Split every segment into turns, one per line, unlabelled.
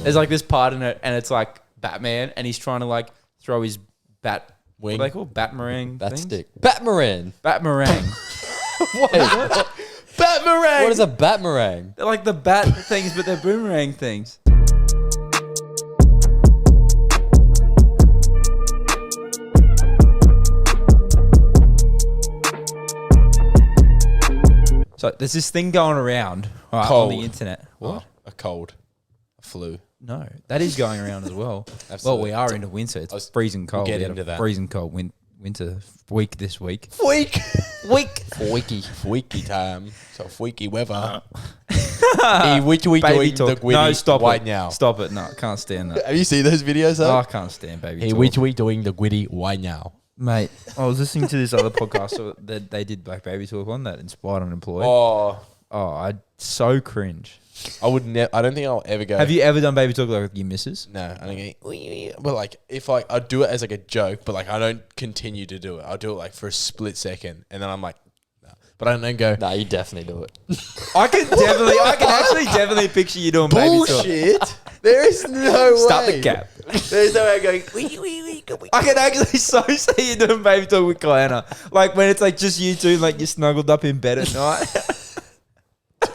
There's like this part in it, and it's like Batman, and he's trying to like throw his bat wing. What are they called? Batmarang.
Bat stick. Batmarang.
Batmarang.
Wait, what?
Batmarang.
What is a batmarang?
They're like the bat things, but they're boomerang things. So there's this thing going around on the internet. What?
A cold. A flu.
No, that is going around as well.
Absolutely.
Well, we are into winter. It's freezing cold.
We'll get
We had
into
a
that.
freezing cold winter week this week.
Week.
Freaky.
Time. So freaky weather. Hey, which we
Baby
doing
talk.
the gwitty
No, stop
right
it.
now?
Stop it. No, can't stand that.
Have you seen those videos though?
Oh, I can't stand baby
Hey,
talk.
which we doing the gwitty right now?
Mate, I was listening to this other podcast that they did Black Baby Talk on that inspired unemployed.
Oh,
I so cringe.
I would never. I don't think I'll ever go.
Have you ever done baby talk like with your missus?
No, I don't get. But like, if like I do it as like a joke, but like I don't continue to do it. I'll do it like for a split second, and then I'm like, no. But I don't go.
Nah, you definitely do it.
I can definitely picture you doing baby talk.
Bullshit. There is no way.
Start the cap.
There's no way going.
I can actually so see you doing baby talk with Glenna. Like when it's like just you two, like you're snuggled up in bed at night.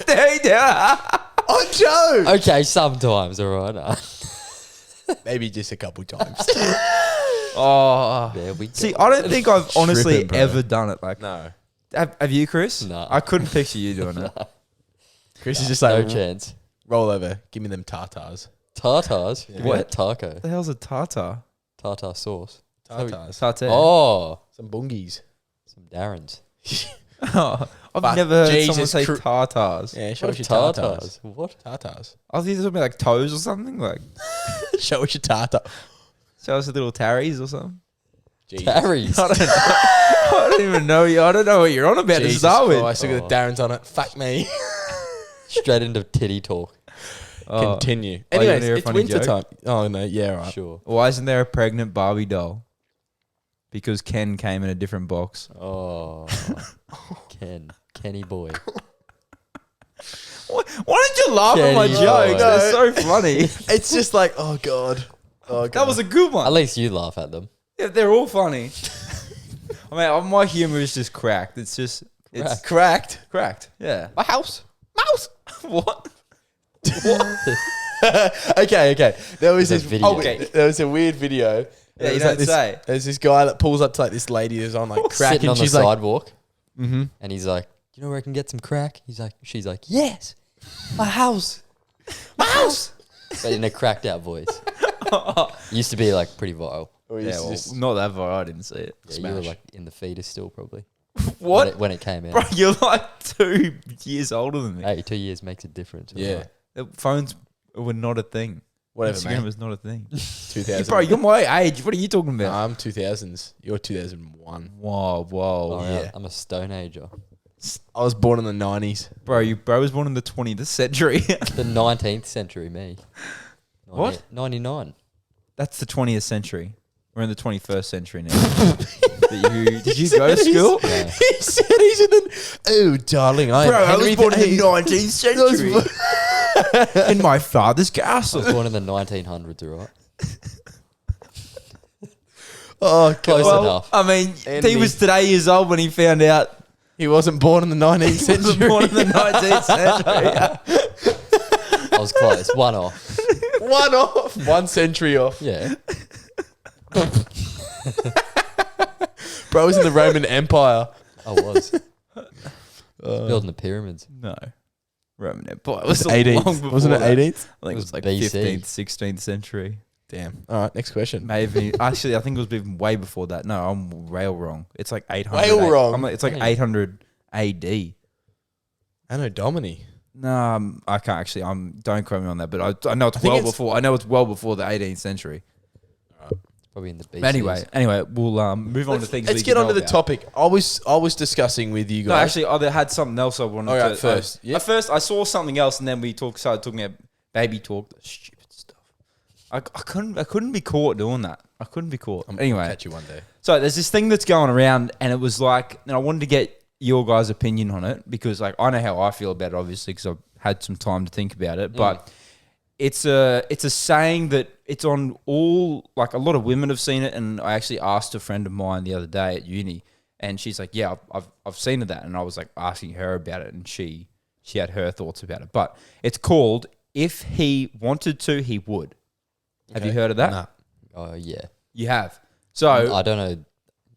There you go.
On joke.
Okay, sometimes, all right.
Maybe just a couple times.
Oh,
There we go.
see, I don't think I've honestly
Tripping, bro.
ever done it. Like,
No.
have you, Chris?
No.
I couldn't picture you doing it.
Chris is just
No
like,
chance.
roll over. Give me them tartars.
Tartars?
Yeah.
What? Taco.
What the hell's a tartar?
Tartar sauce.
Tartars.
Tartar.
Oh.
Some bungies.
Some Darrens.
Oh, I've
Fuck,
never heard
Jesus
someone say
Christ.
tartars.
Yeah, show
What
us your
tartars?
tartars.
What?
Tartars.
I was thinking something like toes or something. Like,
Show us your tartar.
show us a little tarries or something.
Jesus.
Tarries.
I don't know. I don't even know you. I don't know what you're on about to
Jesus
start with.
Christ, look at the Darrens on it. Fuck me.
Straight into titty talk.
Oh.
Continue.
Oh, you wanna
Anyways,
hear a
it's
funny
winter
joke?
time. Oh, no. Yeah, right.
Sure.
Why isn't there a pregnant Barbie doll? Because Ken came in a different box.
Oh. Kenny boy.
Why don't you laugh at my
Kenny
jokes?
boy.
They're so funny.
It's just like, oh, God. Oh, God.
That was a good
At
one.
least you laugh at them.
Yeah, they're all funny. I mean, my humor is just cracked. It's just it's
cracked.
cracked. Yeah.
My house. Mouse.
What?
Okay. There was
There's
this
a video.
okay. There was a weird video.
Yeah,
It
you
was
don't
this,
say.
There's this guy that pulls up to like this lady who's on like crack,
Sitting
and
on the
she's like,
sidewalk.
mm-hmm.
And he's like, you know where I can get some crack? She's like, yes, my house.
my house.
But in a cracked out voice. Used to be like pretty vile.
Yeah, well, not that far. I didn't see it.
Yeah, you were
Smash.
like in the fetus still probably.
What?
When it came out.
Bro, you're like 2 years older than me.
Hey, 2 years makes a difference.
Yeah.
Right?
The phones were not a thing.
Whatever,
Instagram
man.
was not a thing.
2000.
Bro, you're my age. What are you talking
No,
about?
I'm 2000s. You're 2001.
Whoa.
Oh,
yeah.
yeah. I'm a stone ager.
I was born in the 90s.
Bro was born in the 20th century.
The 19th century, me.
What?
99.
That's the 20th century. We're in the 21st century now. Did you go to school?
Yeah.
He said he's in the... Oh, darling, I am Henry the
19th century. In my father's
I
castle.
was born in the 1900s, all right?
Oh,
Close
God.
enough.
I mean,
And
he was today years old when he found out
He wasn't born in the 19th
he
century.
was born in the 19th century.
I was close. One off.
One off. 1 century off.
Yeah.
Bro was in the Roman Empire.
I was. Building the pyramids.
No. Roman Empire was
18th.
long before
Wasn't it
that.
18th?
I think it was like
BC.
15th, 16th century.
Damn. All right, next question.
Maybe. Actually, I think it was even way before that. No, I'm rail wrong. It's like 800.
Rail wrong.
It's like
Dang.
800 AD.
Anno Domini.
No, I can't actually. Don't quote me on that, but I know it's
think
well
it's-
before. I know it's well before the 18th century.
Probably in the BC.
But anyway, we'll move on to things.
Let's
we
get
can
on to
know
the
about.
topic. I was discussing with you
No,
guys.
actually, I had something else I wanted
All
to.
right, first. Yep.
At first, I saw something else, and then we started talking about baby talk. Stupid stuff. I couldn't be caught doing that. I couldn't be caught.
I'll
Anyway,
catch you one day.
so there's this thing that's going around, and it was like, and I wanted to get your guys' opinion on it because, like, I know how I feel about it, obviously, because I've had some time to think about it. But it's a saying that it's on all, like a lot of women have seen it, and I actually asked a friend of mine the other day at uni, and she's like, yeah, I've seen that, and I was like asking her about it, and she had her thoughts about it. But it's called "If he wanted to, he would." Have you heard of that?
Nah.
Oh yeah.
You have. So
I don't know.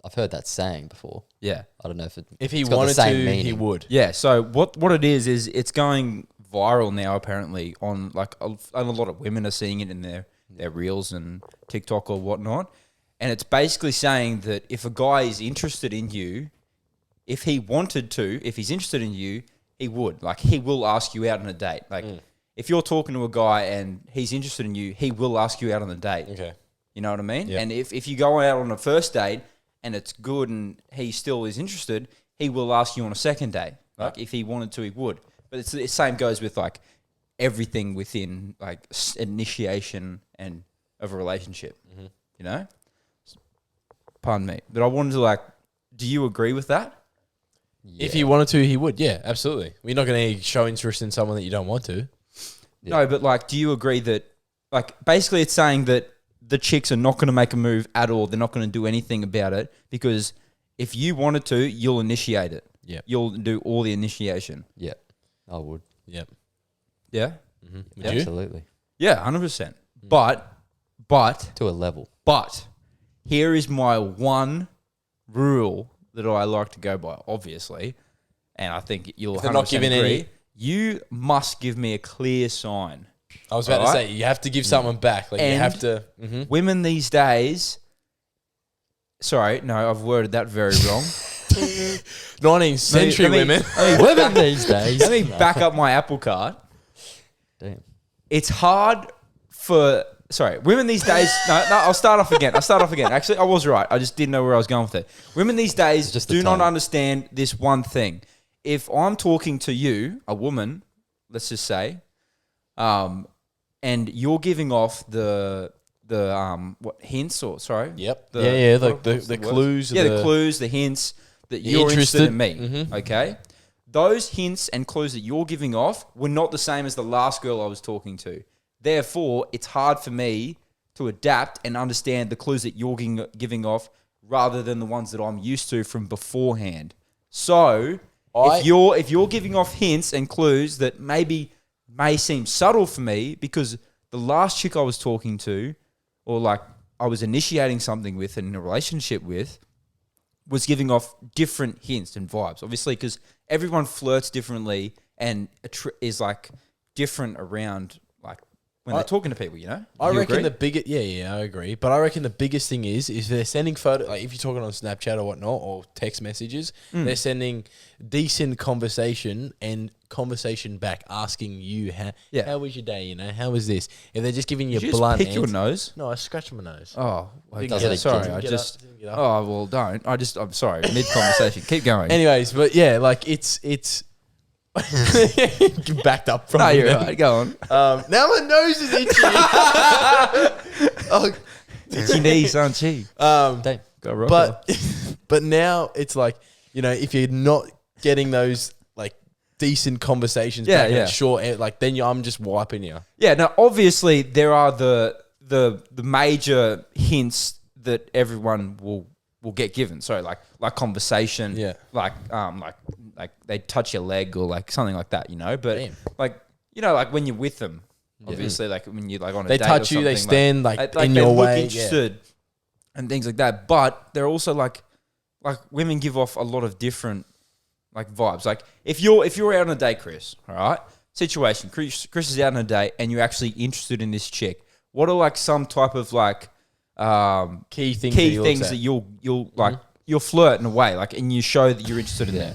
I've heard that saying before.
yeah,
I don't know if
If he
it's got the
wanted
same
to, he
meaning.
would.
yeah. So what it is it's going viral now apparently on like and a lot of women are seeing it in their reels and TikTok or whatnot, and it's basically saying that if a guy is interested in you, if he's interested in you, he would, like, he will ask you out on a date. Like if you're talking to a guy and he's interested in you, he will ask you out on a date.
Okay.
You know what I mean?
Yeah.
And if you go out on a first date and it's good and he still is interested, he will ask you on a second date. Like if he wanted to, he would. But it's the same goes with like everything within like initiation and of a relationship. You know? Pardon me. But I wanted to like, do you agree with that?
Yeah.
If he wanted to, he would. Yeah, absolutely. We're not going to show interest in someone that you don't want to.
Yeah.
No, but like, do you agree that, like, basically it's saying that the chicks are not going to make a move at all. They're not going to do anything about it because if you wanted to, you'll initiate it.
Yeah.
You'll do all the initiation.
Yeah, I would.
Yep.
Yeah?
Would you?
Absolutely.
Yeah, 100%. But
To a level.
here is my one rule that I like to go by, obviously, and I think you'll
If they're not
100%
giving
agree.
any-
You must give me a clear sign.
I was about to say, you have to give someone back. Like, you
And
have to.
Women these days... Sorry, no, I've worded that very wrong.
19th century women.
Women these days.
Let me back up my apple cart.
Damn.
It's hard for... Sorry, women these days... No, I'll start off again. Actually, I was right. I just didn't know where I was going with it. Women these days
Just the
do not
tone.
understand this one thing. If I'm talking to you, a woman, let's just say, and you're giving off the what hints or sorry?
Yep.
The,
The
word?
clues.
Yeah, the clues, the hints that
You're
you're interested in
interested.
me. Okay, those hints and clues that you're giving off were not the same as the last girl I was talking to. Therefore, it's hard for me to adapt and understand the clues that you're giving off rather than the ones that I'm used to from beforehand. So, if you're giving off hints and clues that may seem subtle for me because the last chick I was talking to, or like I was initiating something with and in a relationship with, was giving off different hints and vibes. Obviously, because everyone flirts differently and is like different around like when they're talking to people. You know,
I
You
reckon
agree?
the biggest, I agree. But I reckon the biggest thing is they're sending photo, like if you're talking on Snapchat or whatnot, or text messages, they're sending decent conversation and conversation back, asking you how was your day? You know, how was this? If they're just giving you
Did you
blunt
just pick your
answer-
nose?
No, I scratched my nose.
Oh,
Didn't
okay.
get
Sorry.
up,
I
didn't
just.
didn't get up.
Oh well, don't. I'm sorry. Mid conversation. Keep going.
Anyways, but yeah, like it's backed up from
No,
me
you're
now.
right. Go on.
Now my nose is itchy. Oh,
Itchy knees, aren't you?
Damn.
Go rock
but now it's like, you know, if you're not getting those like decent conversations back in a short, like then I'm just wiping you.
Yeah, now obviously there are the major hints that everyone will get given. So like conversation,
Yeah.
like they touch your leg or like something like that, you know. But
Damn.
like you know, like when you're with them, obviously, like when you're like on a
They
date
touch
or
you, they
something,
stand like in
they
your
look
way.
interested and things like that. But they're also like women give off a lot of different like vibes. Like if you're out on a date, Chris, all right, situation, Chris is out on a date and you're actually interested in this chick. What are like some type of like
Key things
that you'll like you'll flirt in a way, like, and you show that you're interested in that.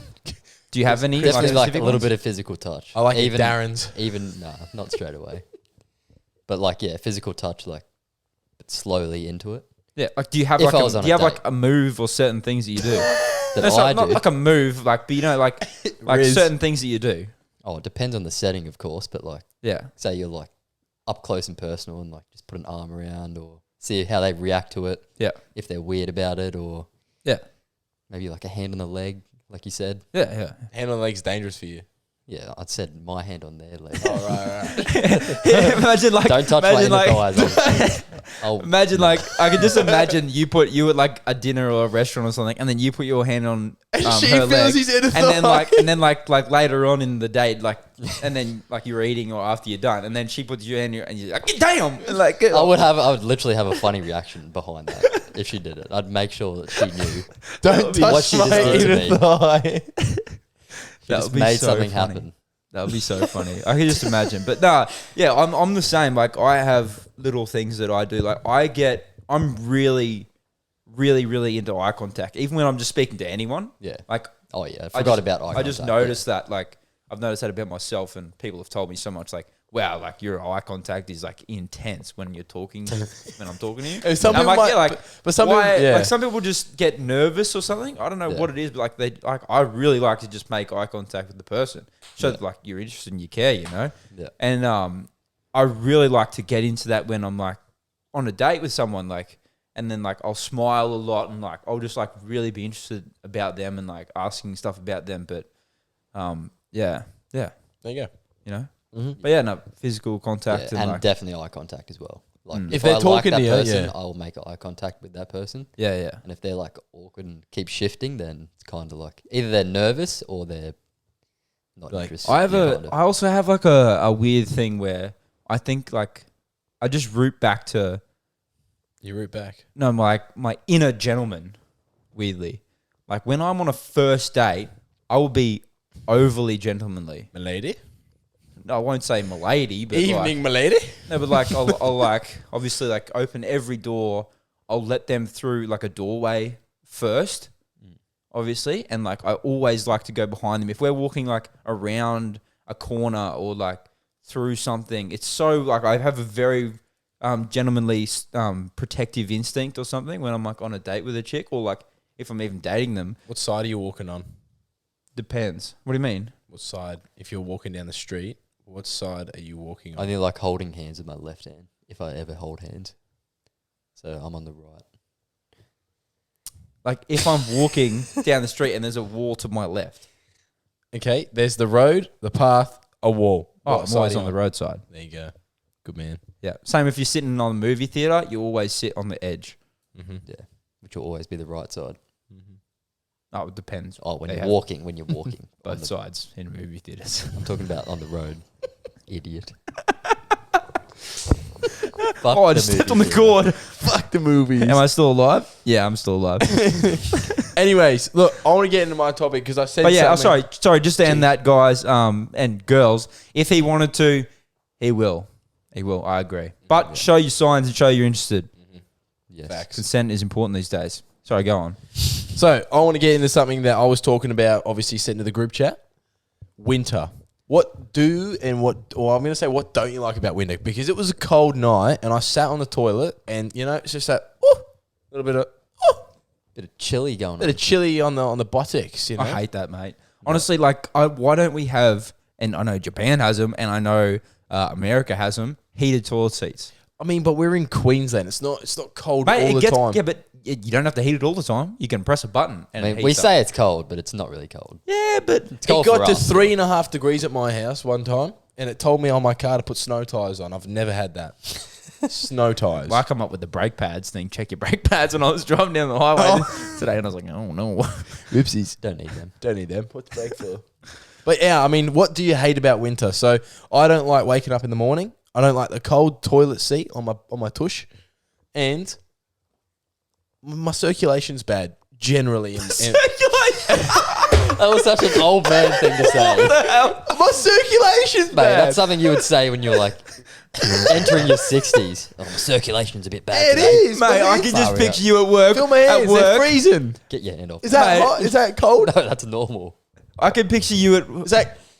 Do you have any
Definitely like a
specific
little
ones?
bit of physical touch.
I like
even
Darren's.
Nah, not straight away. But like, yeah, physical touch, like, but slowly into it.
Yeah, like do you have
If I
like
was on
do you
a
have like
date.
a move or certain things that you do?
That
No,
I
not
do.
like a move, like, but you know, like
Riz.
certain things that you do.
Oh, it depends on the setting, of course. But like,
Yeah.
say you're like up close and personal, and like just put an arm around, or see how they react to it.
Yeah.
If they're weird about it, or
Yeah.
maybe like a hand on the leg, like you said.
Yeah. Yeah.
Hand on the leg's dangerous for you.
Yeah, I said my hand on their leg.
Oh, right.
Imagine like
Don't touch my
imagine like
thighs. I'll
imagine like I could just imagine you at like a dinner or a restaurant or something, and then you put your hand on
She
her
feels
leg,
his inner
and then like later on in the date, like, and then like you're eating or after you're done, and then she puts your hand in, and you're like, damn, and like
I would literally have a funny reaction behind that if she did it. I'd make sure that she knew.
Don't
what
touch
she
my
just did to
inner
me.
thigh.
She
That
just
would be
made
so
something
funny.
happen.
That would be so funny. I could just imagine. But nah, yeah, I'm the same. Like I have little things that I do. Like I'm really, really, really into eye contact. Even when I'm just speaking to anyone.
Yeah.
Like
Oh yeah, I
I
forgot
just-
about eye
I just
contact,
noticed that. Like I've noticed that about myself, and people have told me so much. Like, wow, like your eye contact is like intense when you're talking, when I'm talking to you.
And some
And I'm
people
like,
might-
yeah, like,
but some
why,
people- yeah.
like some people just get nervous or something. I don't know
Yeah.
what it is, but like I really like to just make eye contact with the person, show that like you're interested and you care, you know.
Yeah.
And I really like to get into that when I'm like on a date with someone, like, and then like I'll smile a lot and like I'll just like really be interested about them and like asking stuff about them. But yeah,
There you go.
you know.
Mhm.
But yeah, no, physical
Yeah,
contact
and
and like,
definitely eye contact as well. Like
Mm.
If they're
I
talking
like
to
that
you,
person,
yeah.
I'll make eye contact with that person.
yeah.
And if they're like awkward and keep shifting, then it's kind of like either they're nervous or they're not
Like,
interested.
I also have like a weird thing where I think like I just root back to
You root back.
no my inner gentleman. Weirdly, like when I'm on a first date, I will be overly gentlemanly.
Milady?
No, I won't say milady, but
Evening, milady?
no, but like I'll like obviously like open every door. I'll let them through like a doorway first, obviously, and like I always like to go behind them if we're walking like around a corner or like through something. It's so like I have a very gentlemanly protective instinct or something when I'm like on a date with a chick or like if I'm even dating them.
What side are you walking on?
Depends. What do you mean?
What side? If you're walking down the street, what side are you walking
I
on?
only like holding hands with my left hand if I ever hold hands. So I'm on the right.
Like if I'm walking down the street and there's a wall to my left.
Okay, there's the road, the path, a wall.
Oh,
What
I'm
side
always
are
on
you
the roadside.
There you go. Good man.
Yeah. Same if you're sitting on the movie theater, you always sit on the edge.
Mm-hmm.
Yeah, which will always be the right side.
Oh, it depends.
Oh, when
They
you're
have
walking, when you're walking. on
both
the-
sides in movie theaters.
I'm talking about on the road. Idiot. Fuck
Oh, I
the
just stepped
movie
on the
theater.
cord.
Fuck the movies.
Am I still alive? Yeah, I'm still alive.
Anyways, look, I want to get into my topic because I said
But yeah,
something.
sorry, just to end that, guys, and girls, if he wanted to, he will. He will, I agree. But show your signs and show you're interested.
Yes.
Facts.
Consent is important these days. Sorry, go on.
So I want to get into something that I was talking about, obviously sent to the group chat. Winter. What do and what, or I'm going to say what don't you like about winter? Because it was a cold night and I sat on the toilet and, you know, it's just that, little bit of,
Bit of chilly going
bit
on.
of chilly on the buttocks, you know.
I hate that, mate. Honestly, like, why don't we have, and I know Japan has them, and I know America has them, heated toilet seats.
I mean, but we're in Queensland. It's not cold
Mate,
all
it
the
gets,
time.
yeah, but you don't have to heat it all the time. You can press a button and
I
it
mean, we
heats up.
say it's cold, but it's not really cold.
Yeah, but
It's
It
cold
got
for
to
us.
3.5 degrees at my house one time, and it told me on my car to put snow tires on. I've never had that. Snow tires.
well, I come up with the brake pads thing. Check your brake pads when I was driving down the highway today, and I was like, oh no,
Whoopsies.
Don't need them.
Don't need them. What's the brake for? But yeah, I mean, what do you hate about winter? So I don't like waking up in the morning. I don't like the cold toilet seat on my tush, and my circulation's bad generally.
That was such an old man thing to say.
My circulation's
Mate,
bad.
that's something you would say when you're like entering your 60s. Oh, my circulation's a bit bad
It
today.
is,
mate. I
mate.
can just
Far
picture you at work.
Feel my
At
hands. They're
work,
freezing.
Get your hand off.
Is that
Mate.
hot? Is that cold?
No, that's normal.
I can picture you at.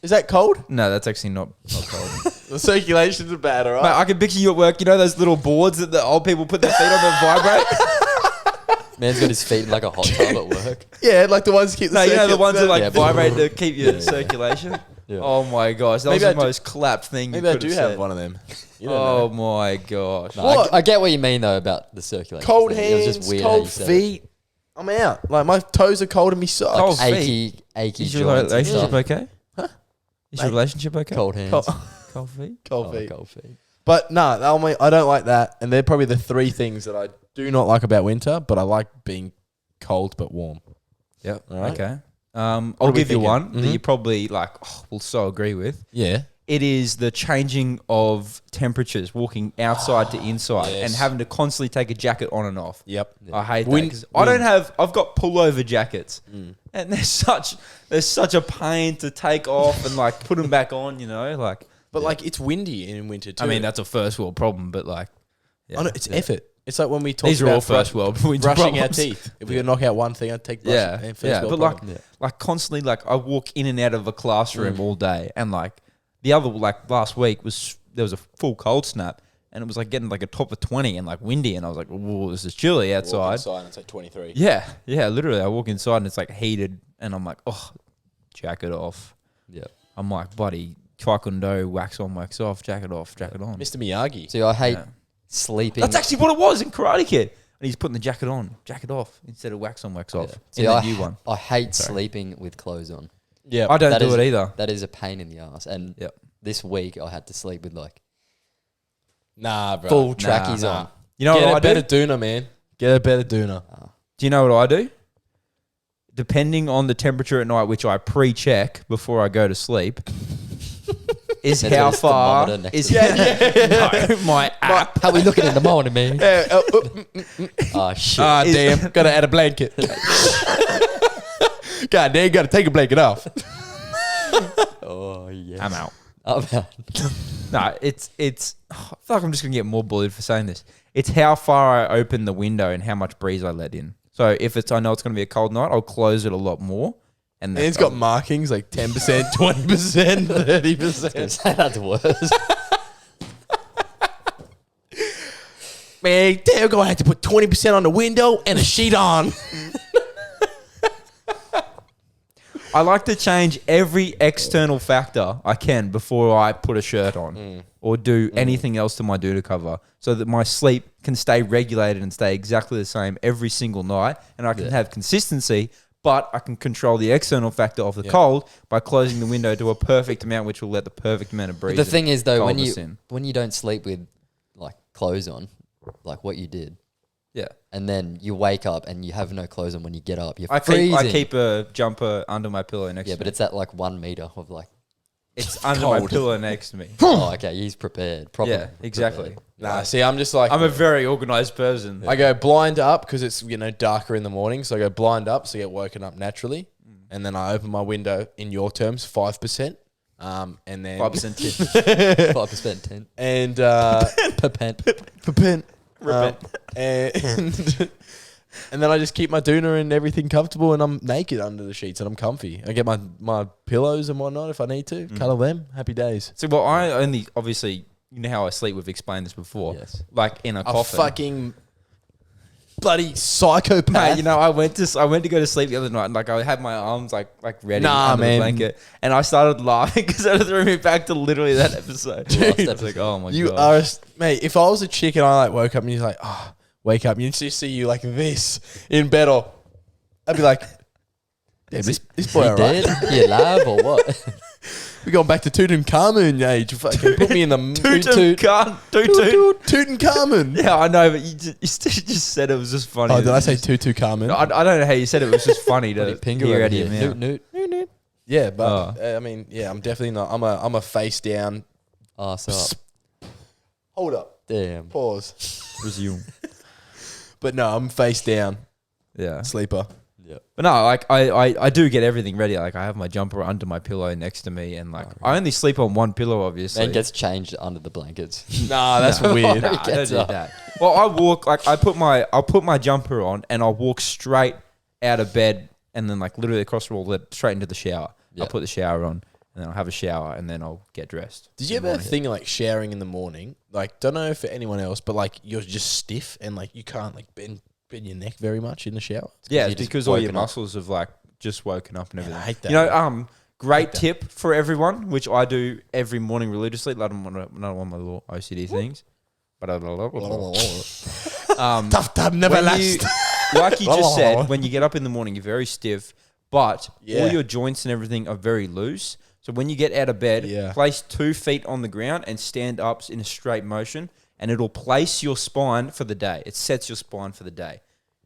Is that cold?
No, that's actually not cold.
The circulations are bad, all right?
Mate, I can picture you at work. You know those little boards that the old people put their feet on that vibrate.
Man's got his feet in like a hot tub at work.
Yeah, like the ones that keep the
No, you know the ones that like
Yeah, but-
vibrate to keep your circulation.
Yeah.
Oh my gosh, that
Maybe
was
I
the
do-
most clapped thing.
Maybe
you
I
could
do
have
have
said.
one of them. You don't
Oh
know.
my gosh.
No,
What?
I get what you mean though about the circulation.
Cold
thing. It was
hands,
just weird how
cold
you said it.
feet. I'm out. Like my toes are cold and me socks.
Cold feet.
Achy
Is your
joints and
relationship
stuff.
okay? Is your relationship okay?
Cold hands.
Cold feet?
Cold
Oh,
feet.
cold feet.
But no, I don't like that. And they're probably the three things that I do not like about winter, but I like being cold but warm.
Yep.
All right.
Okay.
What
I'll
are we
give you
thinking?
one that
Mhm.
you probably will so agree with.
Yeah.
It is the changing of temperatures, walking outside to inside,
yes.
and having to constantly take a jacket on and off.
Yep.
I hate that
Wind-
'cause I don't
wind.
have. I've got pullover jackets,
Mm.
and there's such a pain to take off and like put them back on. You know, like
But like it's windy in winter too.
I mean that's a first world problem, but like
I know, it's effort. It's like when we talk
these are
about
all first world winter
brushing our
problems.
teeth. If we could knock out one thing, I'd take brushing.
Yeah,
First
yeah,
world
but like,
problem.
like constantly, like I walk in and out of a classroom
Mm.
all day, and like the other, like last week there was a full cold snap, and it was like getting like a top of 20 and like windy, and I was like, "Whoa, this is chilly
Walk
outside."
inside and it's like 23.
Yeah, yeah, literally, I walk inside and it's like heated, and I'm like, "Oh, jacket off."
Yeah.
I'm like, "Buddy, taekwondo, wax on, wax off, jacket off, jacket on."
Mr. Miyagi.
See, I hate
Yeah.
sleeping.
That's actually what it was in Karate Kid, and he's putting the jacket on, jacket off instead of wax on, wax
Yeah.
off.
See,
in the
I,
new one.
I hate
Sorry.
sleeping with clothes on.
Yeah.
I don't
That
do
is-
it either.
That is a pain in the ass. And
Yep.
this week I had to sleep with like
Nah, bro.
full trackies
nah.
on.
You know
Get
what
a
I do?
better doona, man. Get a better doona.
Do you know what I do? Depending on the temperature at night, which I pre-check before I go to sleep, is
There's a
how far
thermometer next
is
to
no, my app.
How we looking in the morning, man? Oh shit.
Ah,
Is-
damn. Gotta add a blanket. God damn, gotta take a blanket off.
Oh yeah.
I'm out.
I'm out.
No, it's. I feel like I'm just gonna get more bullied for saying this. It's how far I open the window and how much breeze I let in. So if I know it's gonna be a cold night, I'll close it a lot more. And
And it's got markings like 10%, 20%, 30%.
Say that's worse.
Man, damn, gonna have to put 20% on the window and a sheet on.
I like to change every external factor I can before I put a shirt on or do anything else to my doona cover so that my sleep can stay regulated and stay exactly the same every single night and I can
Yeah.
have consistency, but I can control the external factor of the cold by closing the window to a perfect amount which will let the perfect amount of breeze
The thing is though, when
coldness in.
you don't sleep with like clothes on, like what you did,
Yeah.
and then you wake up and you have no clothes on when you get up, you're
I
freezing.
keep a jumper under my pillow next
yeah,
to
but
me.
it's at like 1 meter of like.
It's under my
cold.
pillow next to me.
Oh, okay, he's prepared. Probably.
Yeah, exactly.
Nah, see, I'm just like,
I'm a very organized person.
I go blind up because it's, darker in the morning. So I go blind up, so I get woken up naturally. And then I open my window, in your terms, 5%. And then
5% tip.
5% tent
and
per pent.
repent.
Repent.
And then I just keep my doona and everything comfortable, and I'm naked under the sheets and I'm comfy. I get my pillows and whatnot if I need to. Cuddle them. Happy days.
So, well, I only obviously, you know how I sleep. We've explained this before.
Yes.
Like in a
A
coffin.
fucking bloody psychopath.
Mate, you know, I went to go to sleep the other night, and like I had my arms like ready
Nah,
under
man.
the blanket, and I started laughing because it threw me back to literally that episode.
Dude.
I was like, oh my
You
god,
are, mate. If I was a chick and I like woke up and you're like, oh, wake up, and you just see you like this in bed, or I'd be like, yeah, this boy,
You
alright.
dead? You alive or what?
We're going back to Tutankhamun age. Fucking put me in the Tutankhamun.
Yeah, I know, but you just said it was just funny.
Oh, did I say Tutankhamun?
I don't know how you said it. It was just funny to
Pingu
hear
over
out of your
here.
mouth.
Newt.
Yeah, but I mean, yeah, I'm definitely not. I'm a face down.
Arse up.
Hold up.
Damn.
Pause.
Resume.
But no, I'm face down.
Yeah.
Sleeper.
Yep.
But no, like I do get everything ready. Like I have my jumper under my pillow next to me, and like I only sleep on one pillow, obviously.
Man gets changed under the blankets.
Nah, that's
No.
weird.
Nah, I don't do that. Well, I walk like I'll put my jumper on and I'll walk straight out of bed and then like literally across the wall straight into the shower.
Yeah.
I'll put the shower on and then I'll have a shower and then I'll get dressed.
Did you
in the
ever
morning.
think like showering in the morning? Like, don't know for anyone else, but like you're just stiff and like you can't like bend your neck very much in the shower.
Yeah,
you
it's
just
because all your
woken up.
muscles have like just woken up and
Man,
everything.
I hate that.
You know, great tip for everyone, which I do every morning religiously. Like another one of my little OCD things.
Tough time never
When
last.
you- like you just said, when you get up in the morning, you're very stiff, but
Yeah.
all your joints and everything are very loose. So when you get out of bed,
Yeah.
place 2 feet on the ground and stand up in a straight motion, and it'll place your spine for the day. It sets your spine for the day.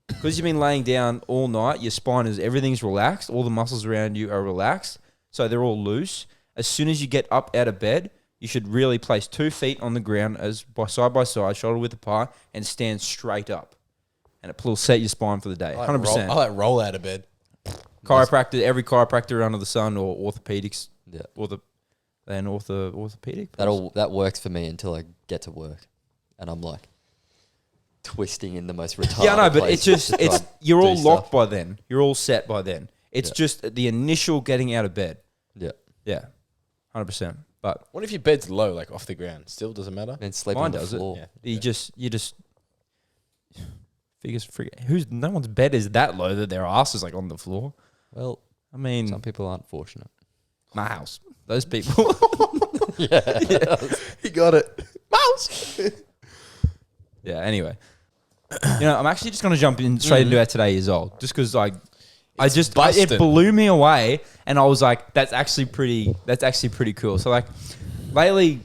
Because you've been laying down all night, your spine everything's relaxed. All the muscles around you are relaxed. So they're all loose. As soon as you get up out of bed, you should really place 2 feet on the ground side by side, shoulder width apart, and stand straight up. And it will set your spine for the day. 100%.
I like roll out of bed.
Chiropractor, every chiropractor under the sun, or orthopedics,
Yeah.
orthopedic.
That works for me until I get to work, and I'm like twisting in the most retarded.
Yeah, I know, but it's
places
just
to try
you're
and
all
do
locked
stuff.
by then. You're all set by then. It's
Yeah.
just the initial getting out of bed.
Yeah,
Yeah, 100%. But
What if your bed's low, like off the ground? Still doesn't matter.
and sleeping
mine
on the
does it.
floor.
Yeah.
you just figures no one's bed is that low that their ass is like on the floor.
Well,
I mean,
some people aren't fortunate.
my house. Those people.
Yeah,
He got it. Mouse.
Yeah. Anyway, I'm actually just gonna jump in straight into our today years old, just because it
busted.
blew me away, and I was like, that's actually pretty cool. So like, lately,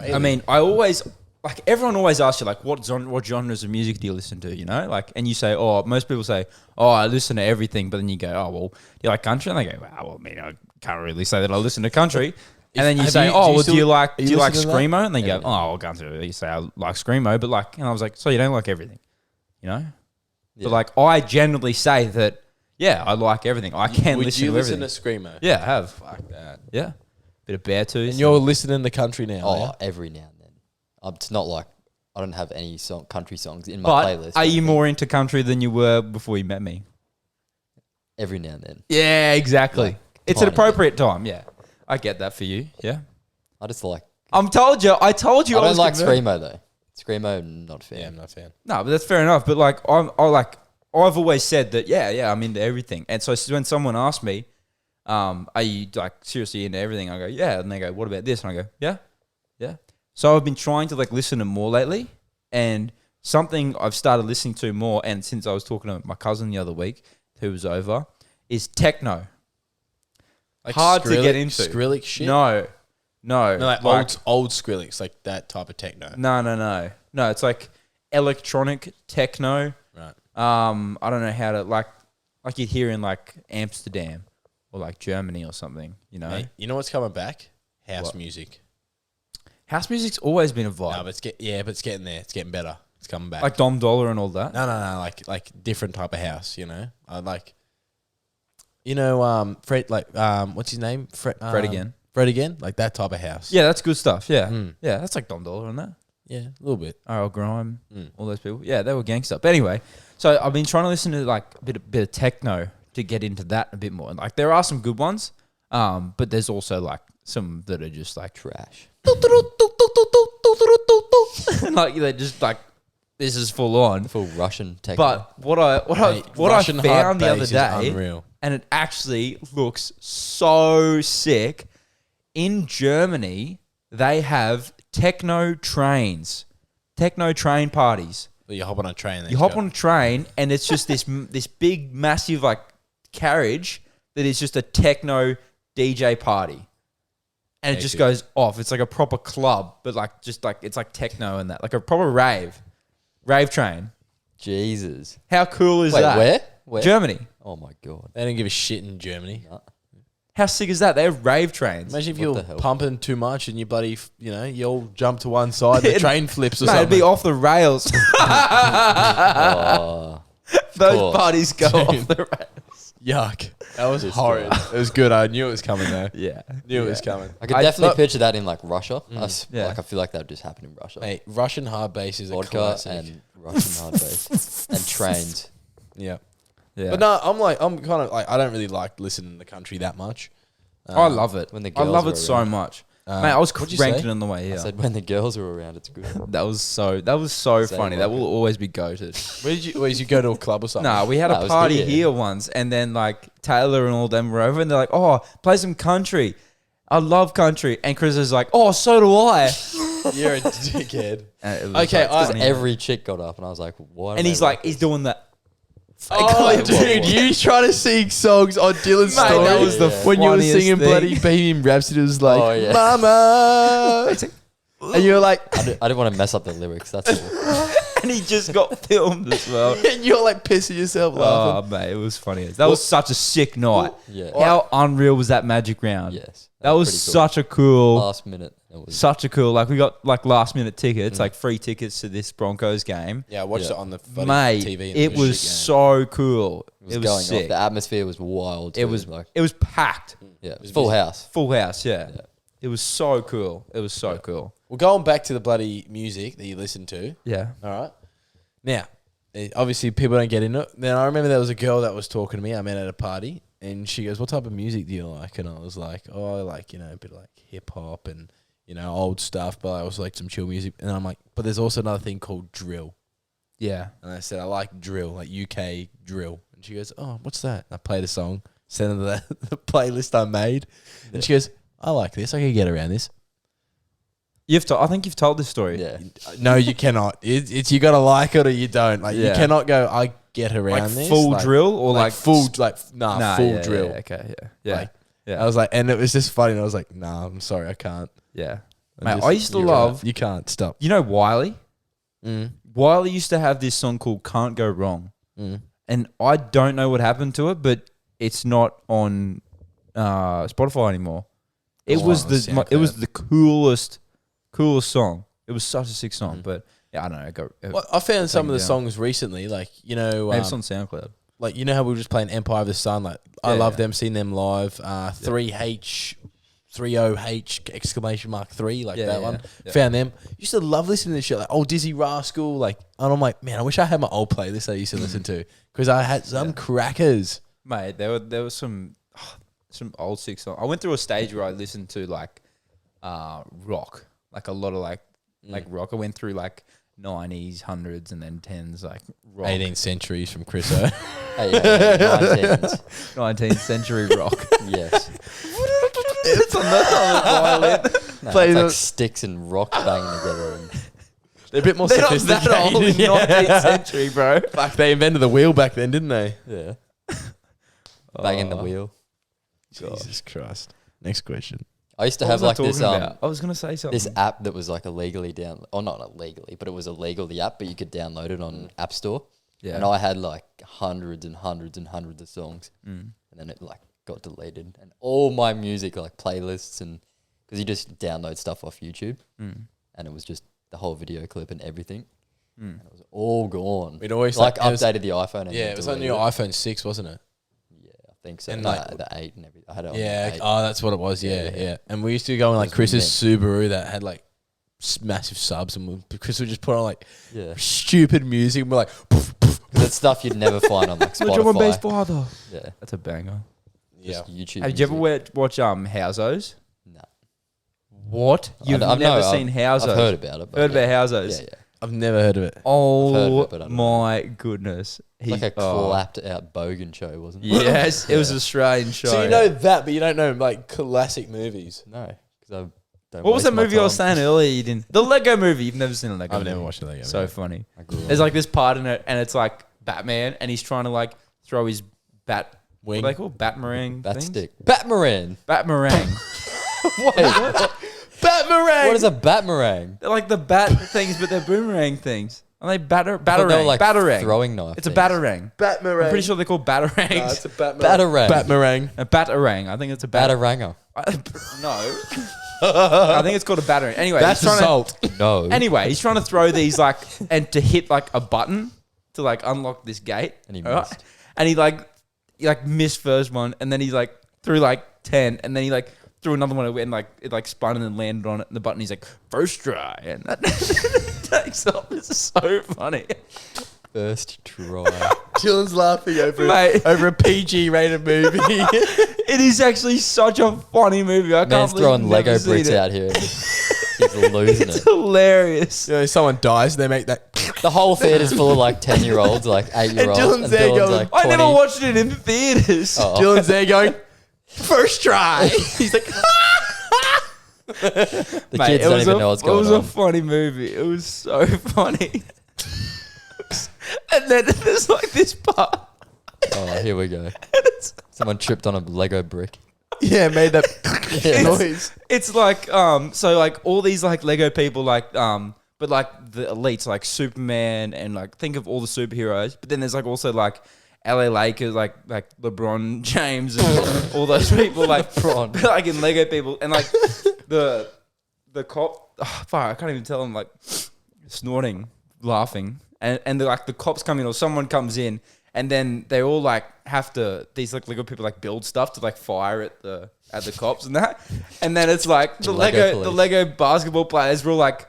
I mean, I always everyone always asks you like, what genres of music do you listen to? And you say, most people say, I listen to everything, but then you go, well, do you like country? And they go, well, I mean, I can't really say that I listen to country. And then you say, do you like screamo? And they go, well, country. You say I like screamo, but and I was like, so you don't like everything,
Yeah.
But I generally say that, yeah, I like everything. I can
Would
listen
you
to
listen
everything.
to Screamo?
Yeah, I have.
Fuck that.
Yeah, bit of Beartooth.
And you're listening to country now.
Oh,
yeah?
every now and then. It's not like I don't have any country songs in my
but
playlist.
are you more into country than you were before you met me?
Every now and then.
Yeah, exactly.
Like,
It's an
tiny
appropriate time. Yeah, I get that for you. Yeah,
I just like.
I told you. I
I
was
don't like
convinced.
screamo though. Screamo, not a fan.
Yeah, I'm not a fan.
No, but that's fair enough. But I've always said that. Yeah, I'm into everything. And so when someone asks me, "Are you seriously into everything?" I go, "Yeah." And they go, "What about this?" And I go, "Yeah." So I've been trying to listen to more lately, and something I've started listening to more. And since I was talking to my cousin the other week, who was over, is techno.
Like
Hard to get into.
Skrillex shit?
No.
No, like old Skrillex, like that type of techno.
No. It's like electronic techno.
Right.
I don't know how to like you'd hear in Amsterdam or Germany or something.
Mate, you know what's coming back? House
What?
music.
House music's always been a vibe.
No, but it's getting there. It's getting better. It's coming back.
Like Dom Dollar and all that.
No, like different type of house. I like. Fred. What's his name? Fred
again.
Fred again. Like that type of house.
Yeah, that's good stuff. Yeah,
Mm.
yeah, that's like Dom Dollar and that.
Yeah, a little bit.
R.L. Grime,
Mm.
all those people. Yeah, they were gangsta. But anyway, so I've been trying to listen to a bit of techno to get into that a bit more. And there are some good ones, but there's also some that are just
Trash.
they're just this is full on.
Full Russian techno.
But what I
Russian hard
found the other
bass is
day,
unreal.
and it actually looks so sick. In Germany, they have techno train parties.
But you hop on a train.
You hop on a train, and it's just this big, massive carriage that is just a techno DJ party, and it just
Epic.
goes off. It's like a proper club, but it's like techno and that, like a proper rave train.
Jesus.
How cool is
Wait,
that?
where?
Germany.
Oh my god.
They don't give a shit in Germany.
No.
How sick is that? They have rave trains.
Imagine if
What
you're
the hell?
pumping too much and your buddy, you all jump to one side, the train flips or
Mate, it'd
something.
be off the rails.
Oh,
Those
course.
parties go off the rails.
Yuck. That was
Just
horrid. It was good. I knew it was coming though.
Yeah.
Knew it was coming.
I could definitely
thought-
picture that in Russia.
Yeah.
I feel like that would just happen in Russia.
Mate, Russian hard bass is a
Vodka
classic.
and Russian hard bass and trains.
Yeah.
Yeah.
But no, I'm kind of I don't really like listening to country that much.
I love it.
when the
I
girls
love
were
it so
around.
much. Mate, I was
what'd you
cranking
say?
on the way
I
here.
said when the girls are around, it's good.
That was so
Say
funny.
it
That
like
will
it.
always be goated.
Where did you go to a club or something?
Nah, we had
No, it
a
was
party
here.
here once, and then Taylor and all them were over, and they're like, "Oh, play some country. I love country." And Chris is like, "Oh, so do I."
You're a dickhead.
And it was,
Okay,
funny.
Every chick got up, and I was like, "What?"
and he's like, he's doing that.
Oh,
What?
dude, you trying to sing songs on Dylan's
Mate,
story
that was the
when you were
funniest
singing
thing.
bloody Bohemian Rhapsody. It was like,
Oh, yeah.
Mama. And you were like,
I didn't want to mess up the lyrics. That's all.
And he just got filmed as well.
and you're like pissing yourself laughing.
Oh, mate, it was funny. That was such a sick night.
Yeah.
How unreal was that Magic Round?
Yes.
That was
pretty cool.
such a cool,
Last minute. It was
such a cool. Like we got like last minute tickets, like free tickets to this Broncos game.
Yeah, I watched
Yeah.
it on the
Mate,
TV. and
it
the
was
shit game.
so cool.
it was going
sick.
off. The atmosphere was wild.
It
too,
was
like
it was packed,
yeah, it was full house.
full house. Yeah.
Yeah.
It was so cool. It was so cool.
Well, going back to the bloody music that you listen to.
Yeah.
All right. Now, obviously, people don't get into it. Then I remember there was a girl that was talking to me. I met at a party, and she goes, "What type of music do you like?" And I was like, "Oh, I like, a bit of like hip hop and old stuff, but I also like some chill music." And I'm like, "But there's also another thing called drill."
Yeah.
And I said, "I like drill, like UK drill." And she goes, "Oh, what's that?" And I played a song, sent her the playlist I made, and she goes, "I like this. I can get around this."
I think you've told this story.
Yeah.
No, you cannot. It's you got to like it or you don't. Like you
Yeah.
cannot go. I get around
Like
this.
full drill or like
full full
yeah,
drill.
Yeah, okay. Yeah. Yeah.
Like,
yeah.
I was like, and it was just funny. And I was like, "Nah, I'm sorry, I can't."
yeah.
I'm
Mate,
just-
I used to
you're
love.
right. You can't stop.
You know Wiley?
Mm.
Wiley used to have this song called "Can't Go Wrong,"
Mm.
and I don't know what happened to it, but it's not on Spotify anymore. It
Oh,
was
on
it was the coolest song. It was such a sick song, but yeah, I don't know.
Well, I found some of the
down.
songs recently, like
Maybe it's on SoundCloud.
like how we were just playing Empire of the Sun. Like I
Yeah,
love
yeah.
them, seeing them live. 3H. 30H exclamation mark 3 like
Yeah,
that
yeah,
one.
yeah.
Found them. Used to love listening to this shit like old Dizzy Rascal like, and I'm like, man, I wish I had my old playlist I used to listen to because I had some crackers.
Mate, there was some old sick songs. I went through a stage where I listened to like rock, like a lot of like rock. I went through like 90s, 100s, and then 10s, like rock.
18th centuries from Chris O.
Hey, yeah, 19s.
19th century rock.
Yes.
It's on the violin.
No,
Play
it's
the-
like sticks and rock banging together. And
They're a bit more
They're not
sophisticated.
that old in
Yeah.
19th century, bro.
Fuck, they invented the wheel back then, didn't they?
yeah. Banging the
Oh.
wheel.
Jesus Christ. Next question.
I used to
What
have
was I
like this
talking about? I was gonna say something.
this app that was like illegally down, or not illegally, but it was illegal, the app, but you could download it on App Store.
Yeah.
And I had like hundreds and hundreds and hundreds of songs.
Mm.
And then it like got deleted. And all my music, like playlists, and because you just download stuff off YouTube,
Mm.
and it was just the whole video clip and everything.
Mm.
And it was all gone.
It always
like
it was-
updated the iPhone. And
Yeah,
then
it was on
deleted
your iPhone 6, wasn't it?
Yeah, I think so.
And
No,
like-
the 8 and everything. I had it on
Yeah.
the 8.
Oh, that's what it was. Yeah,
Yeah,
yeah.
yeah.
And we used to go in like
was
Chris's Subaru that had like massive subs, and Chris would just put on like
Yeah.
stupid music, and we're like,
That's stuff you'd never find on like
The drum and bass
Spotify.
father.
Yeah.
That's a banger.
yeah.
Just YouTube.
Have you ever
music.
watch Housos?
No.
What? You've
I
never
know,
seen Housos?
I've heard about it. But
Heard
yeah.
about Housos?
Yeah, yeah.
I've never heard of it.
heard of
Oh
it, but I don't know.
my goodness!
It's like a
oh.
clapped out Bogan show, wasn't it?
Yes, it was an Australian show.
So you know that, but you don't know like classic movies.
No, because I don't.
What was
waste
that
my
movie I was
time.
saying earlier? You didn't. The Lego movie. You've never seen a Lego
I've
movie.
never watched the Lego.
So
movie.
funny.
I grew up.
There's like this part in it, and it's like Batman, and he's trying to like throw his bat
Wing.
What are they called? Batmarang.
Bat
things?
stick. Batmarang.
Batmarang.
Wait,
Batmarang.
what is a batmarang?
They're like the bat things, but they're boomerang things. Are they
I thought they were
batarang?
like
Batarang.
throwing knife.
It's a
things.
batarang.
Batmarang.
I'm pretty sure they're called batarangs.
No, it's a Batmarang.
Batarang.
Batmarang.
A batarang. I think it's a bat.
Bataranger.
No. I think it's called a batarang. Anyway,
That's
he's trying to,
assault.
No.
Anyway, he's trying to throw these like and to hit like a button to like unlock this gate.
And he
alright?
missed.
And he like missed first one, and then he like threw like 10, and then he like threw another one and like it like spun and then landed on it. And the button, he's like first try, and that takes off. It's so funny.
First try.
Dylan's laughing
Mate.
over a PG rated movie.
It is actually such a funny movie. I can't
Man's
believe
throwing
you've
Lego
never seen
bricks
it.
out here. And he's losing
It's
it.
hilarious.
You know, someone dies, they make that.
The whole theater's full of like 10-year-olds, like 8-year-olds.
Dylan's there going,
like
I never
20.
watched it in theaters.
Oh.
Dylan's there going, first try. He's like,
The
Mate,
kids don't even know what's
it
going
was
on.
a funny movie. It was so funny. And then there's like this part.
here we go. Someone tripped on a Lego brick.
Yeah, made that noise.
It's like so like all these like Lego people like but like the elites like Superman and like think of all the superheroes, but then there's like also like LA Lakers like LeBron James and all those people like like in Lego people and like the cop I can't even tell them like snorting, laughing and the cops come in or someone comes in and then they all like have to these like Lego people like build stuff to like fire at the cops and that and then it's like the Lego basketball players were all like,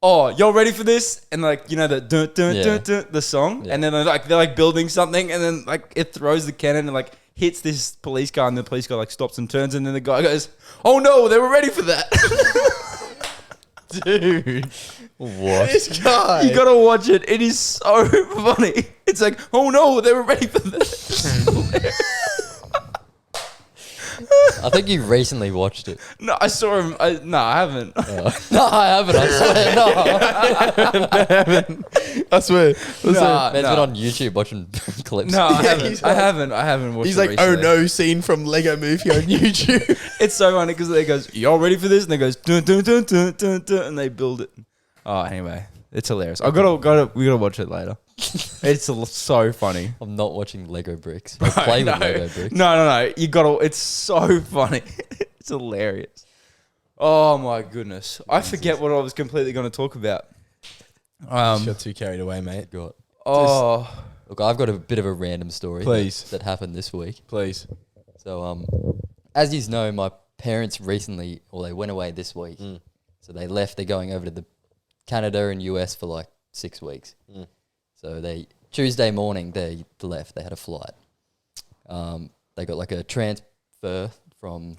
oh, y'all ready for this? And like, you know, the dun, dun, dun, dun, the song. Yeah. And then they're like building something and then like it throws the cannon and like hits this police car and the police car like stops and turns and then the guy goes, oh no, they were ready for that.
Dude.
What?
This guy.
You gotta watch it. It is so funny. It's like, oh no, they were ready for this.
I think you recently watched it.
No, I saw him. No, I haven't.
No, I haven't. I swear. No.
I swear.
Man's been on YouTube watching clips.
No, I
Yeah,
haven't.
he's
I
like-
haven't watched
He's
it
like,
recently.
oh no, scene from Lego Movie on YouTube.
It's so funny because they goes, y'all ready for this? And they goes, dun, dun, dun, dun, dun, dun, and they build it. Oh, anyway, it's hilarious. We gotta watch it later. It's so funny.
I'm not watching Lego bricks. I play with Lego bricks.
No. You gotta. It's so funny. It's hilarious. Oh my goodness. I forget what I was completely going to talk about.
Got too carried away, mate.
God.
Oh,
Look, I've got a bit of a random story
Please.
that happened this week.
Please.
So, as you know, my parents recently, or they went away this week. So they left. They're going over to the Canada and US for like 6 weeks. So Tuesday morning they left. They had a flight. They got like a transfer from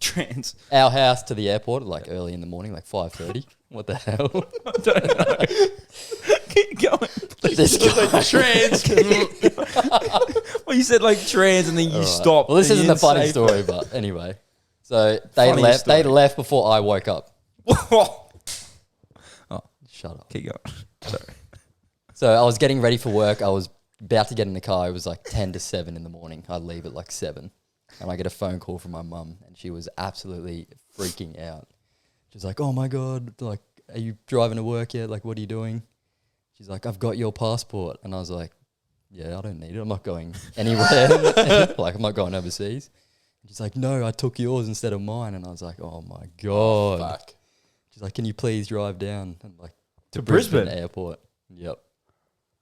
our house to the airport like early in the morning, like 5:30. What the hell?
I don't know. Keep going.
This guy.
Well, you said like trans and then you stopped.
Well, this
and
isn't
you
a funny
didn't say
story, but anyway. So they
Funny
left.
story.
They left before I woke up. Shut up.
Keep going. Sorry.
So I was getting ready for work. I was about to get in the car. It was like 10 to 7 in the morning. I'd leave at like 7. And I get a phone call from my mum and she was absolutely freaking out. She's like, oh my God, like, are you driving to work yet? Like, what are you doing? She's like, I've got your passport. And I was like, yeah, I don't need it. I'm not going anywhere. Like, I'm not going overseas. And she's like, no, I took yours instead of mine. And I was like, oh my God.
Fuck.
She's like, can you please drive down? And like,
To Brisbane?
Airport. Yep.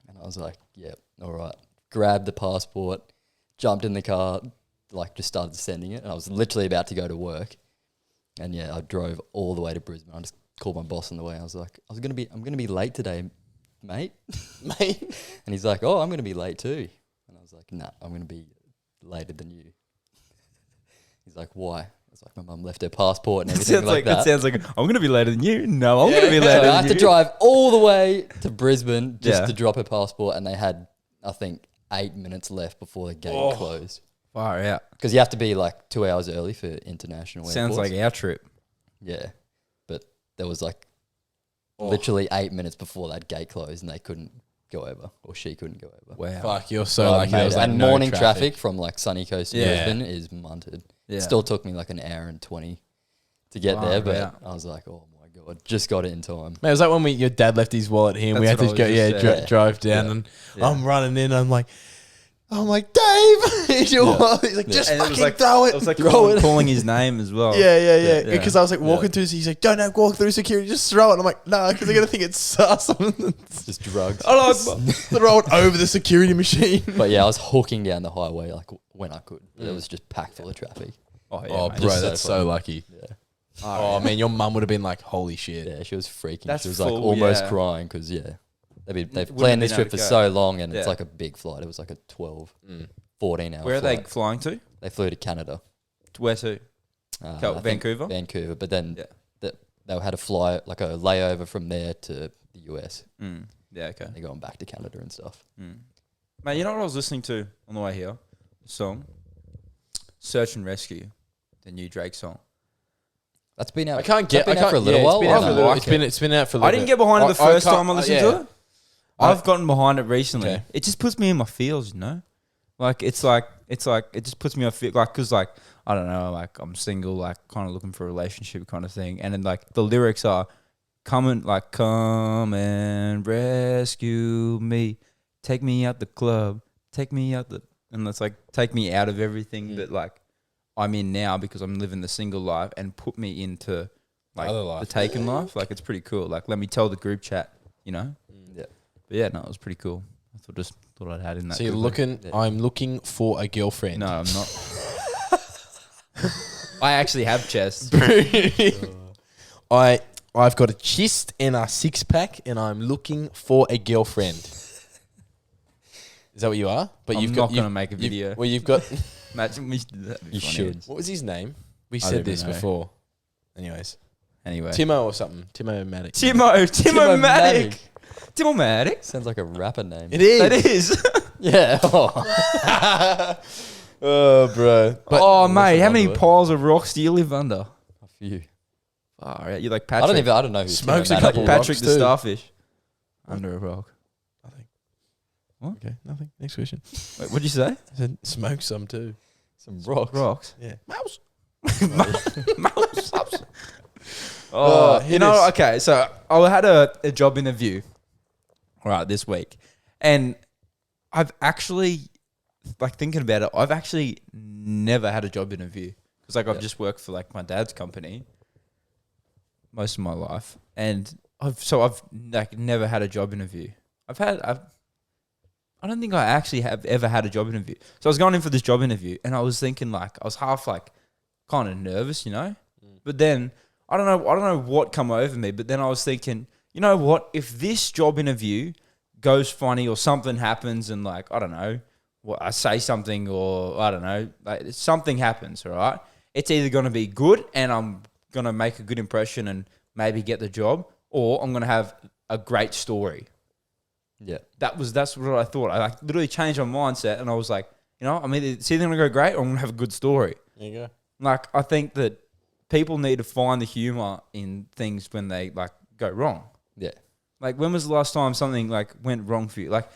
And I was like, yep, all right. Grabbed the passport, jumped in the car, like just started sending it. And I was literally about to go to work. And yeah, I drove all the way to Brisbane. I just called my boss on the way. I was like, I'm gonna be late today, mate.
Mate.
And he's like, oh, I'm gonna be late too. And I was like, nah, I'm gonna be later than you. He's like, why? I was like, my mum left her passport and everything like that.
It sounds like I'm going to be later than you. No, I'm going to be later
So I
than
had
you.
to drive all the way to Brisbane just
Yeah.
to drop her passport, and they had, I think, 8 minutes left before the gate closed.
Far out.
Because you have to be like 2 hours early for international
Sounds
airports.
like our trip.
Yeah, but there was like literally 8 minutes before that gate closed, and they couldn't go over, or she couldn't go over.
Wow.
Fuck, you're so lucky. There
Mate,
was like
and
no
morning traffic from like sunny coast to
Yeah.
Brisbane is munted.
Yeah.
It still took me like an hour and 20 to get
Far
there, but
out.
I was like, oh my God, just got it in time.
Man, it was like when your dad left his wallet here and we
That's
had to
what
go,
I was just saying.
drive down
Yeah.
and
Yeah.
I'm running in. I'm like, Dave. He's your wallet. He's like, just
And
fucking throw it.
It was like
Throw it.
calling his name as well.
Yeah.
Yeah.
Because I was like walking through, he's like, don't walk through security, just throw it. I'm like, no, because they're going to think it's sus.
It's just drugs.
Throw it over the security machine.
But yeah, I was hooking down the highway like when I could. It was just packed full of traffic.
Oh, yeah,
Oh,
mate.
bro,
Just so
that's so
funny.
lucky.
Yeah.
Oh, man, your mum would have been like, holy shit.
Yeah, she was freaking.
That's
she was like
full,
almost
yeah.
crying because they've
Wouldn't
planned
have
this
been
trip
able
for
to
so long, and it's
Yeah.
like a big flight. It was like a 12, 14 hour
Where are
flight.
they flying to?
They flew to Canada.
Where to?
I think
Vancouver?
Vancouver, but then
Yeah.
they had a fly, like a layover from there to the US.
Yeah, okay.
They're going back to Canada and stuff.
Mate, you know what I was listening to on the way here? The song Search and Rescue, the new Drake song.
That's been out.
I can't get.
Been
I
out
can't,
for a little
yeah,
while.
It's been,
or
out for a
no?
little,
like
it's been out for a little
I didn't get behind it the first time I listened to it. I've gotten behind it recently.
Okay.
It just puts me in my feels, you know? Like, it's like, It's like it just puts me off it, like because like I don't know, like I'm single, like kind of looking for a relationship kind of thing, and then like the lyrics are come and rescue me, take me out the club, take me out the, and it's like take me out of everything that like I'm in now because I'm living the single life, and put me into like
Other life.
the taken life. Like it's pretty cool. Like let me tell the group chat,
Yeah.
But yeah, no, it was pretty cool. I thought I'd had in that.
So you're
quickly.
looking. I'm looking for a girlfriend.
No, I'm not. I actually have chest.
I've got a chest and a 6-pack, and I'm looking for a girlfriend. Is that what you are? But
I'm
you've
not
got.
gonna make a video.
Well, you've got.
Imagine we did that.
You should.
What was his name? We
I
said
don't
this
even know.
before. Anyways,
Anyway,
Timo or something. Timo Matic.
Timo-matic. Timo-matic.
Sounds like a rapper name.
It is.
That is.
Yeah.
Oh, bro. But
Oh, mate, how
onto
many
it.
piles of rocks do you live under?
A few.
Oh, yeah, you're like
I
Patrick.
don't know who
Smokes
Timo
a
Matic
couple
is.
rocks
Patrick the
too.
starfish. Under a rock.
Okay, nothing. Next question.
Wait, what'd you say?
I said smoke some too.
Some rocks.
Rocks.
Yeah. Mouse.
Oh,
hit
you know,
us.
okay, so I had a job interview, this week, and I've actually, like thinking about it, I've actually never had a job interview because like I've just worked for like my dad's company most of my life, and I've like never had a job interview. I don't think I actually have ever had a job interview. So I was going in for this job interview, and I was thinking like I was half like kind of nervous, you know, but then I don't know what come over me, but then I was thinking, you know what, if this job interview goes funny or something happens and like, I don't know, I say something or I don't know, like something happens, all right? It's either going to be good and I'm going to make a good impression and maybe get the job, or I'm going to have a great story.
Yeah.
That's what I thought. I like literally changed my mindset and I was like, you know, I'm it's either going to go great or I'm going to have a good story.
There you go.
Like, I think that people need to find the humor in things when they like go wrong.
Yeah.
Like, when was the last time something like went wrong for you? Like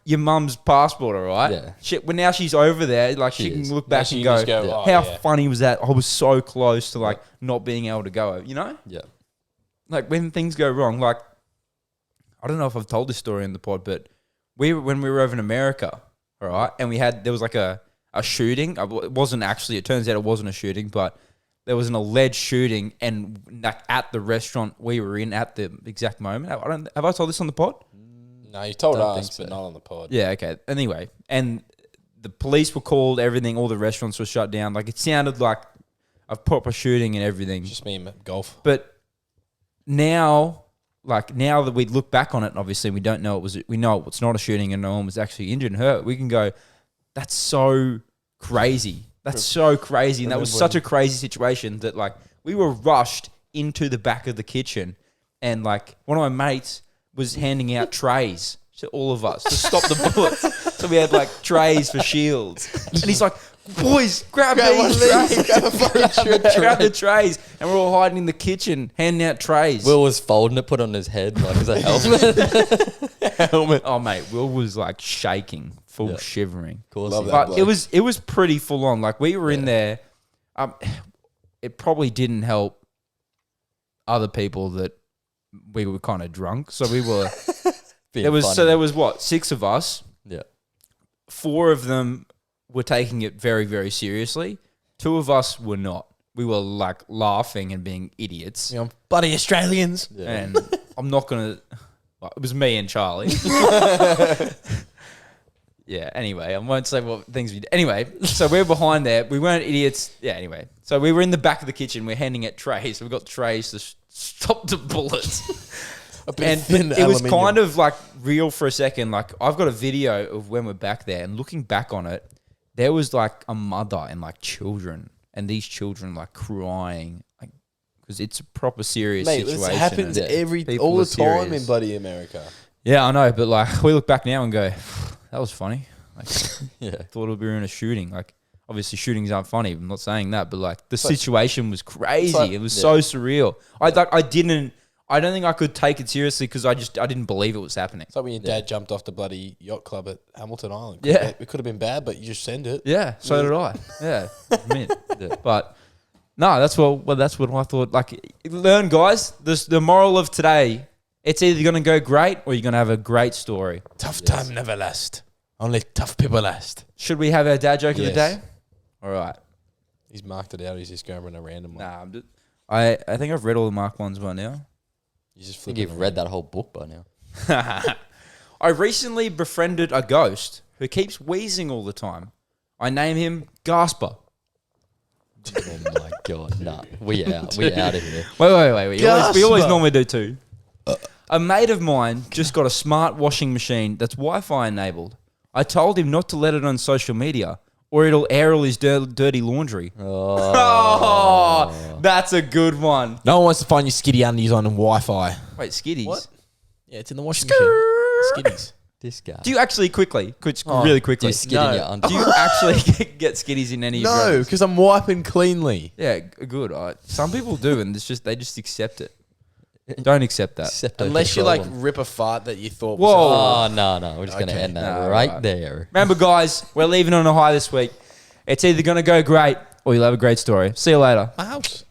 your mum's passport, all right?
Yeah.
Shit, when now she's over there, like she
is.
can look
Now
back
she
and
can
go,
just go, "Oh,
how
yeah."
funny was that? I was so close to like not being able to go, you know?
Yeah.
Like when things go wrong, like I don't know if I've told this story in the pod, but when we were over in America, all right, and there was like a shooting. It wasn't actually. It turns out it wasn't a shooting, but there was an alleged shooting, and like at the restaurant we were in at the exact moment. Have I told this on the pod?
No, you told
Don't
us,
think so.
but not on the pod.
Yeah. Okay. Anyway, and the police were called. Everything. All the restaurants were shut down. Like it sounded like a proper shooting and everything.
Just me and golf.
But now that we look back on it, and obviously we don't know we know it's not a shooting and no one was actually injured and hurt, we can go, that's so crazy. That's so crazy. And that was such a crazy situation that like we were rushed into the back of the kitchen and like one of my mates was handing out trays to all of us to stop the bullets. So we had like trays for shields. And he's like, boys, grab these trays. Grab the trays. And we're all hiding in the kitchen, handing out trays.
Will was folding it, put on his head like it was a helmet.
Helmet.
Oh, mate, Will was like shaking, full
Yeah.
shivering.
Of course.
Love
he
that
was.
But
bloke.
it was pretty full on. Like we were in there. It probably didn't help other people that we were kind of drunk. So we were.
Being
there was
funny.
what, 6 of us.
Yeah.
4 of them were taking it very, very seriously. 2 of us were not. We were like laughing and being idiots.
You know, bloody Australians.
Yeah.
And I'm not gonna. Well, it was me and Charlie. Yeah. Anyway, I won't say what things we did. Anyway, so we're behind there. We weren't idiots. Yeah. Anyway, so we were in the back of the kitchen. We're handing out trays. So we got trays to stop the bullets. And it was kind of like real for a second. Like I've got a video of when we're back there and looking back on it, there was like a mother and like children, and these children like crying, like because it's a proper serious
Mate,
situation.
this happens
and people
all
are
the time
serious.
in bloody America.
Yeah, I know, but like we look back now and go, that was funny. Like
Yeah.
thought we were in a shooting. Like obviously shootings aren't funny. I'm not saying that, but like the situation was crazy.
like-
it was so surreal. I I don't think I could take it seriously because I didn't believe it was happening.
It's like when your dad jumped off the bloody yacht club at Hamilton Island.
Yeah.
It could have been bad, but you just send it.
Yeah, so did I. Yeah, admit. But no, that's what I thought. Like, learn, guys. The moral of today: it's either going to go great or you're going to have a great story.
Tough time never lasts. Only tough people last.
Should we have our dad joke of the
Yes.
day? All right.
He's marked it out. He's just going a random one.
Nah, I think I've read all the Mark ones by now.
He's just
I think
flipping
you've read that whole book by now.
I recently befriended a ghost who keeps wheezing all the time. I name him Gasper.
Oh my god, nah. We out of here.
Wait. We always
Gasper.
normally do two. A mate of mine just got a smart washing machine that's Wi-Fi enabled. I told him not to let it on social media or it'll air all his dirty laundry. Oh, that's a good one.
No one wants to find your skitty undies on Wi-Fi.
Wait, skitties?
What? Yeah, it's in the washing machine. Skitties.
This guy.
Do you actually really quickly?
Do you skid in your under?
Do you actually get skitties in any of your
No,
others?
because I'm wiping cleanly.
Yeah, good. Some people do, and they just accept it. Don't accept that.
Except
Unless you
control
like
them.
rip a fart that you thought
Whoa.
was
Oh, no. We're just going to
Okay.
end that
No,
right
right.
there.
Remember, guys, we're leaving on a high this week. It's either going to go great or you'll have a great story. See you later.
my house.